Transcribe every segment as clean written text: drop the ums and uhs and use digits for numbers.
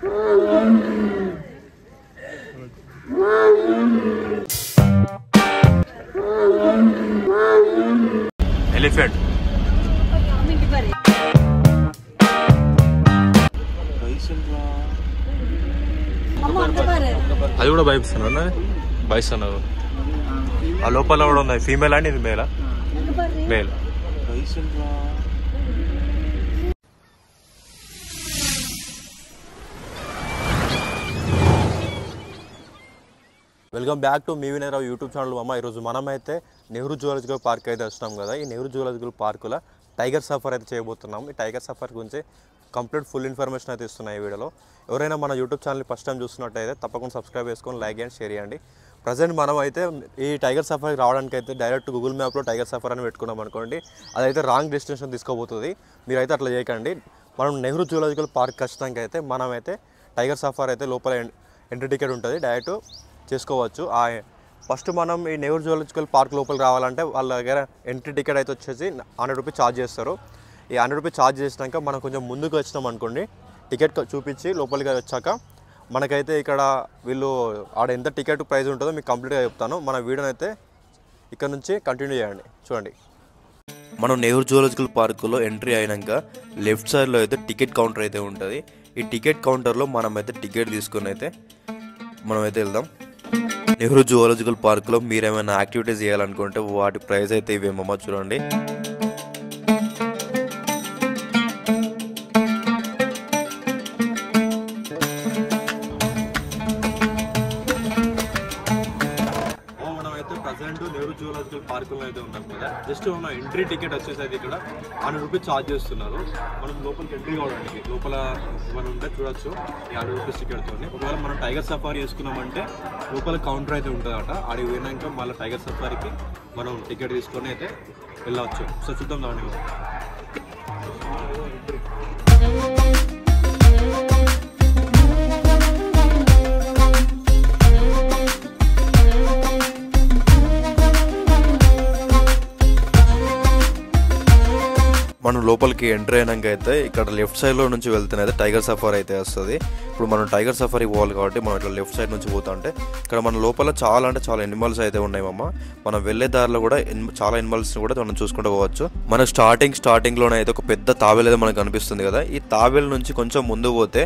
Elephant అది కూడా భయపిస్తున్నా భయస్తున్నారు. ఆ లోపల కూడా ఉన్నాయి. ఫీమేల్ అండి, ఇది మేలా? మేల్. వెల్కమ్ బ్యాక్ టు మీ వినయరావు యూట్యూబ్ ఛానల్. అమ్మ ఈరోజు మనమైతే నెహ్రూ జూలాజికల్ పార్క్ అయితే వస్తున్నాం కదా. ఈ నెహ్రూ జూలాజికల్ పార్కులో టైగర్ సఫారీ అయితే చేయబోతున్నాం. ఈ టైగర్ సఫారీ గురించి కంప్లీట్ ఫుల్ ఇన్ఫర్మేషన్ అయితే ఇస్తున్నాయి ఈ వీడియోలో. ఎవరైనా మన యూట్యూబ్ ఛానల్ ఫస్ట్ టైం చూస్తున్నట్టయితే తప్పకుండా సబ్స్క్రైబ్ చేసుకొని లైక్ అండ్ షేర్ చేయండి. ప్రజెంట్ మనం అయితే ఈ టైగర్ సఫారీ రావడానికి అయితే డైరెక్ట్ గూగుల్ మ్యాప్లో టైగర్ సఫారీ అని పెట్టుకున్నాం అనుకోండి, అదైతే రాంగ్ డెస్టినేషన్ తీసుకోబోతుంది. మీరైతే అట్లా చేయకండి. మనం నెహ్రూ జూలాజికల్ పార్క్ ఖచ్చితంగా అయితే మనమైతే టైగర్ సఫారీ అయితే లోపల ఎంట్రీ టికెట్ ఉంటుంది, డైరెక్ట్ చేసుకోవచ్చు. ఫస్ట్ మనం ఈ నెహ్రూ జూలాజికల్ పార్క్ లోపలికి రావాలంటే వాళ్ళ దగ్గర ఎంట్రీ టికెట్ అయితే వచ్చేసి 100 రూపీస్ ఛార్జ్ చేస్తారు. ఈ 100 రూపీస్ ఛార్జ్ చేసినాక మనం కొంచెం ముందుకు వచ్చినాం అనుకోండి, టికెట్ చూపించి లోపలికి వచ్చాక మనకైతే ఇక్కడ వీళ్ళు ఆడ ఎంత టికెట్ ప్రైస్ ఉంటుందో మీకు కంప్లీట్గా చెప్తాను. మన వీడియోని అయితే ఇక్కడ నుంచి కంటిన్యూ చేయండి. చూడండి, మనం నెహ్రూ జూలాజికల్ పార్కులో ఎంట్రీ అయినాక లెఫ్ట్ సైడ్లో అయితే టికెట్ కౌంటర్ అయితే ఉంటుంది. ఈ టికెట్ కౌంటర్లో మనమైతే టికెట్ తీసుకుని అయితే మనమైతే వెళ్దాం. నెహ్రూ జూలాజికల్ పార్క్లో మీరు ఏమైనా యాక్టివిటీస్ చేయాలనుకుంటే వాటి ప్రైస్ అయితే ఇవేమమ్మా. చూడండి, మనమైతే ప్రజెంట్ నెహ్రూ జూలాజికల్ పార్కులో అయితే ఉన్నాం కదా. జస్ట్ మన ఎంట్రీ టికెట్ వచ్చేసి ఇక్కడ 100 రూపీస్ ఛార్జ్ చేస్తున్నారు. మనం లోపలికి ఎంట్రీ కావడానికి లోపల మనం ఉంటే చూడొచ్చు ఈ 100 రూపీస్ టికెట్తో. ఒకవేళ మనం టైగర్ సఫారీ చేసుకున్నామంటే లోపల కౌంటర్ అయితే ఉంటుంది అట. ఆడికి పోయినాక మళ్ళీ టైగర్ సఫారీకి మనం టికెట్ తీసుకొని అయితే వెళ్ళవచ్చు. సో చూద్దాం దాన్ని. మనం లోపలికి ఎంట్రీ అయినాక అయితే ఇక్కడ లెఫ్ట్ సైడ్లో నుంచి వెళ్తేనైతే టైగర్ సఫారీ అయితే వస్తుంది. ఇప్పుడు మనం టైగర్ సఫారీ పోవాలి కాబట్టి మనం ఇట్లా లెఫ్ట్ సైడ్ నుంచి పోతా ఉంటే ఇక్కడ మన లోపల చాలా అంటే చాలా ఎనిమల్స్ అయితే ఉన్నాయి అమ్మ. మనం వెళ్ళే దారిలో కూడా చాలా ఎనిమల్స్ని కూడా మనం చూసుకుంటూ పోవచ్చు. మనకు స్టార్టింగ్లోనే అయితే ఒక పెద్ద తాబేలు అయితే మనకు కనిపిస్తుంది కదా. ఈ తాబేలు నుంచి కొంచెం ముందు పోతే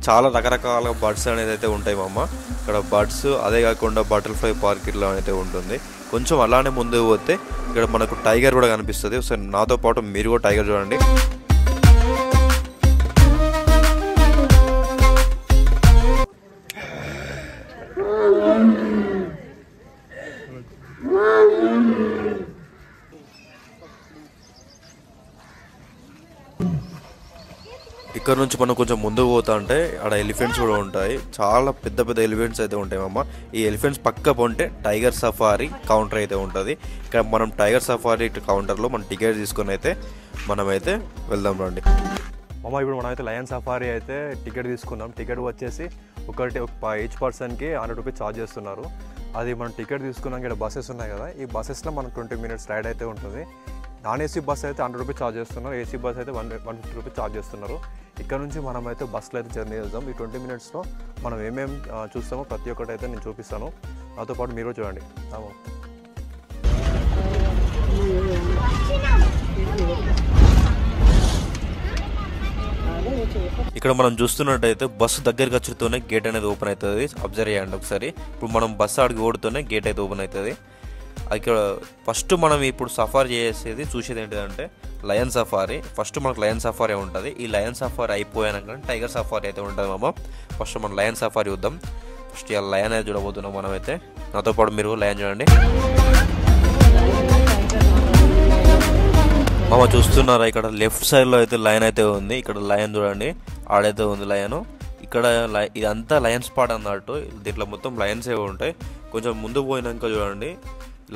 చాలా రకరకాల బర్డ్స్ అనేది అయితే ఉంటాయి అమ్మ. ఇక్కడ బర్డ్స్, అదే కాకుండా బటర్ఫ్లై పార్క్ ఇట్లా అయితే ఉంటుంది. కొంచెం అలానే ముందు పోతే ఇక్కడ మనకు టైగర్ కూడా కనిపిస్తుంది. సో నాతో పాటు మీరు కూడా టైగర్ చూడండి. ఇక్కడ నుంచి మనం కొంచెం ముందుకు పోతా అంటే అక్కడ ఎలిఫెంట్స్ కూడా ఉంటాయి. చాలా పెద్ద పెద్ద ఎలిఫెంట్స్ అయితే ఉంటాయి అమ్మ. ఈ ఎలిఫెంట్స్ పక్క పోంటే టైగర్ సఫారీ కౌంటర్ అయితే ఉంటుంది. ఇక్కడ మనం టైగర్ సఫారీ కౌంటర్లో మనం టికెట్ తీసుకొని అయితే మనమైతే వెళ్దాం రండి అమ్మ. ఇప్పుడు మనమైతే లయన్ సఫారీ అయితే టికెట్ తీసుకున్నాం. టికెట్ వచ్చేసి ఈచ్ పర్సన్కి 100 రూపీస్ ఛార్జ్ చేస్తున్నారు. అది మనం టికెట్ తీసుకున్నాక ఇక్కడ బస్సెస్ ఉన్నాయి కదా. ఈ బస్సెస్లో మనం 20 మినిట్స్ రైడ్ అయితే ఉంటుంది. నాన్ ఏసీ బస్ అయితే 100 రూపీస్ ఛార్జ్ చేస్తున్నారు. ఏసీ బస్ అయితే 150 రూపీస్ ఛార్జ్ చేస్తున్నారు. ఇక్కడ నుంచి మనమైతే బస్సులో అయితే జర్నీ చేద్దాం. ఈ 20 మినిట్స్లో మనం ఏమేమి చూస్తామో ప్రతి ఒక్కటి అయితే నేను చూపిస్తాను. నాతో పాటు మీరు చూడండి. ఇక్కడ మనం చూస్తున్నట్టయితే బస్సు దగ్గరికి వచ్చుతూనే గేట్ అనేది ఓపెన్ అవుతుంది. అబ్జర్వ్ చేయండి ఒకసారి. ఇప్పుడు మనం బస్సు ఆడికి ఓడుతూనే గేట్ అయితే ఓపెన్ అవుతుంది. ఇక్కడ ఫస్ట్ మనం ఇప్పుడు సఫారీ చూసేది ఏంటిదంటే లయన్ సఫారీ. ఫస్ట్ మనకు లయన్ సఫారీ ఉంటుంది. ఈ లయన్ సఫారీ అయిపోయాక టైగర్ సఫారీ అయితే ఉంటుంది మామ. ఫస్ట్ మనం లయన్ సఫారీ చూద్దాం. ఫస్ట్ ఇలా లయన్ అయితే చూడబోతున్నాం మనమైతే. నాతో పాటు మీరు లయన్ చూడండి మామ. చూస్తున్నారా ఇక్కడ లెఫ్ట్ సైడ్లో అయితే లయన్ అయితే ఉంది. ఇక్కడ లయన్ చూడండి, ఆడైతే ఉంది లయన్. ఇక్కడ ఇదంతా లయన్ స్పాట్ అన్నట్టు. దీంట్లో మొత్తం లయన్సే ఉంటాయి. కొంచెం ముందు పోయినాక చూడండి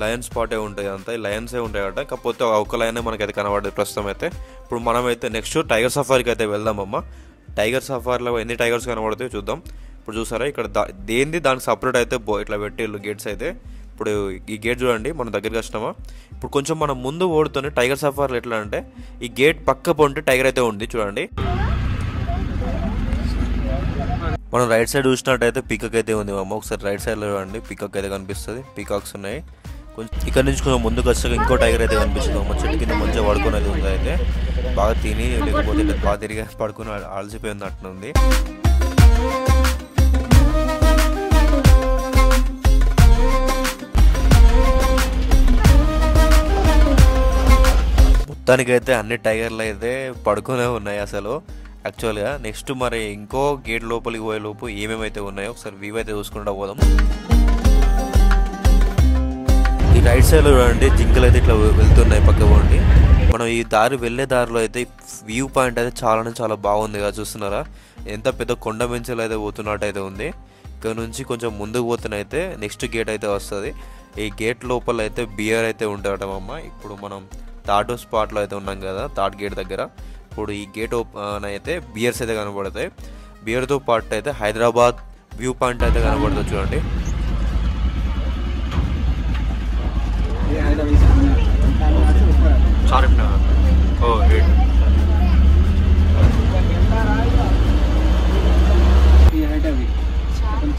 లయన్ స్పాటే ఉంటాయి. అంతా లయన్సే ఉంటాయి అట. కాకపోతే ఒక లయనే మనకైతే కనబడేది ప్రస్తుతం అయితే. ఇప్పుడు మనమైతే నెక్స్ట్ టైగర్ సఫారీకి అయితే వెళ్దామమ్మ. టైగర్ సఫారీలో ఎన్ని టైగర్స్ కనబడతాయో చూద్దాం. ఇప్పుడు చూసారా ఇక్కడ దానికి సపరేట్ అయితే ఇట్లా పెట్టేళ్ళు గేట్స్ అయితే. ఇప్పుడు ఈ గేట్ చూడండి, మనం దగ్గరికి వచ్చినామా. ఇప్పుడు కొంచెం మనం ముందు ఓడుతూనే టైగర్ సఫారీలో ఎట్లా అంటే ఈ గేట్ పక్క పొంటే టైగర్ అయితే ఉంది చూడండి. మనం రైట్ సైడ్ చూసినట్టయితే పీకాక్ అయితే ఉంది మామ. ఒకసారి రైట్ సైడ్లో చూడండి, పీకాక్ అయితే కనిపిస్తుంది. పీకాక్స్ ఉన్నాయి. కొంచెం ఇక్కడ నుంచి కొంచెం ముందుకు వచ్చాక ఇంకో టైగర్ అయితే కనిపిస్తుంది మామ. చెట్టు కింద మంచిగా పడుకుని అయితే ఉంది. అయితే బాగా తిని లేకపోతే బాగా తిరిగి పడుకుని అలసిపోయింది అట్లుంది. మొత్తానికైతే అన్ని టైగర్లు అయితే పడుకునే ఉన్నాయి అసలు యాక్చువల్గా. నెక్స్ట్ మరి ఇంకో గేట్ లోపలికి పోయే లోపు ఏమేమైతే ఉన్నాయో ఒకసారి వ్యూ అయితే చూసుకుంటూ పోదాం. ఈ రైట్ సైడ్లో చూడండి జింకలు అయితే ఇట్లా వెళ్తున్నాయి పక్క పోండి. మనం ఈ దారి వెళ్ళే దారిలో అయితే వ్యూ పాయింట్ అయితే చాలా బాగుంది కదా, చూస్తున్నారా? ఎంత పెద్ద కొండ బెంచెలు అయితే పోతున్నట్టు అయితే ఉంది. ఇక్కడ నుంచి కొంచెం ముందుకు పోతున్నైతే నెక్స్ట్ గేట్ అయితే వస్తుంది. ఈ గేట్ లోపల అయితే బియర్ అయితే ఉంటాడట అమ్మ. ఇప్పుడు మనం థర్డ్ స్పాట్లో అయితే ఉన్నాం కదా, థర్డ్ గేట్ దగ్గర. ఇప్పుడు ఈ గేట్ ఓపెన్ అయితే బియర్స్ అయితే కనబడతాయి. బియర్తో పాటు అయితే హైదరాబాద్ వ్యూ పాయింట్ అయితే కనబడుతుంది చూడండి.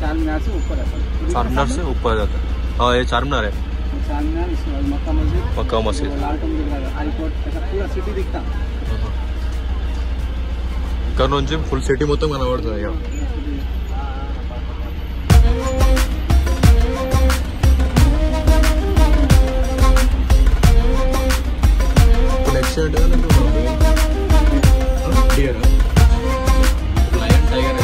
चारमीनार से ऊपर जाता है। हाँ ये चारमीनार है, मक्का मस्जिद ఇక్కడ నుంచి ఫుల్ సిటీ మొత్తం కనబడుతుంది. నెక్స్ట్ లయన్ టైగర్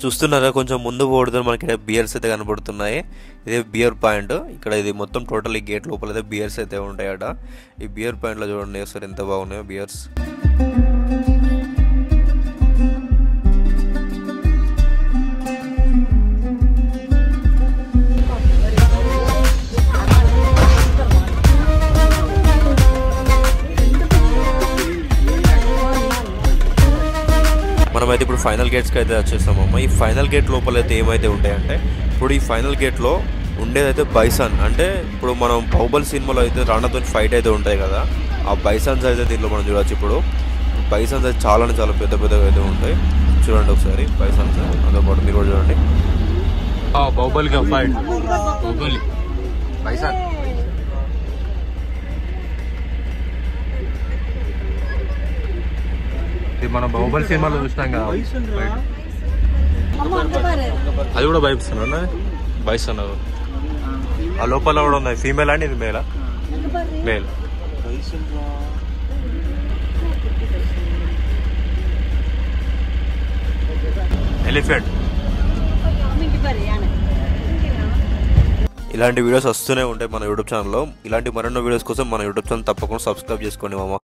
చూస్తున్నారా? కొంచెం ముందు పోవడం మనకి బియర్స్ అయితే కనబడుతున్నాయి. ఇదే బియర్ పాయింట్. ఇక్కడ ఇది మొత్తం టోటల్ ఈ గేట్ లోపల అయితే బియర్స్ అయితే ఉంటాయట. ఈ బియర్ పాయింట్లో చూడండి సార్ ఎంత బాగున్నాయో బియర్స్. మనమైతే ఇప్పుడు ఫైనల్ గేట్స్కి అయితే వచ్చేస్తామమ్మ. ఈ ఫైనల్ గేట్ లోపల అయితే ఏమైతే ఉంటాయంటే, ఇప్పుడు ఈ ఫైనల్ గేట్లో ఉండేదైతే బైసన్. అంటే ఇప్పుడు మనం బాహుబలి సినిమాలో అయితే రాణతో ఫైట్ అయితే ఉంటాయి కదా, ఆ బైసన్స్ అయితే దీంట్లో మనం చూడవచ్చు. ఇప్పుడు బైసన్స్ అయితే చాలా పెద్దగా అయితే ఉంటాయి. చూడండి ఒకసారి బైసన్స్. అదోపాటు మీరు కూడా చూడండి. Baahubali fight, Baahubali bison. మనం బాహుబలి సినిమాలో చూసినాం కదా, అది కూడా బైసన్ అన్న. బైసన్ ఆ లోపల కూడా ఉన్నాయి. ఫీమేల్ అండి, ఇది మేలా? మేల్. ఎలిఫెంట్. ఇలాంటి వీడియోస్ వస్తూనే ఉంటాయి మన యూట్యూబ్ ఛానల్లో. ఇలాంటి మరెన్నో వీడియోస్ కోసం మన యూట్యూబ్ ఛానల్ తప్పకుండా సబ్స్క్రైబ్ చేసుకోండి మామ.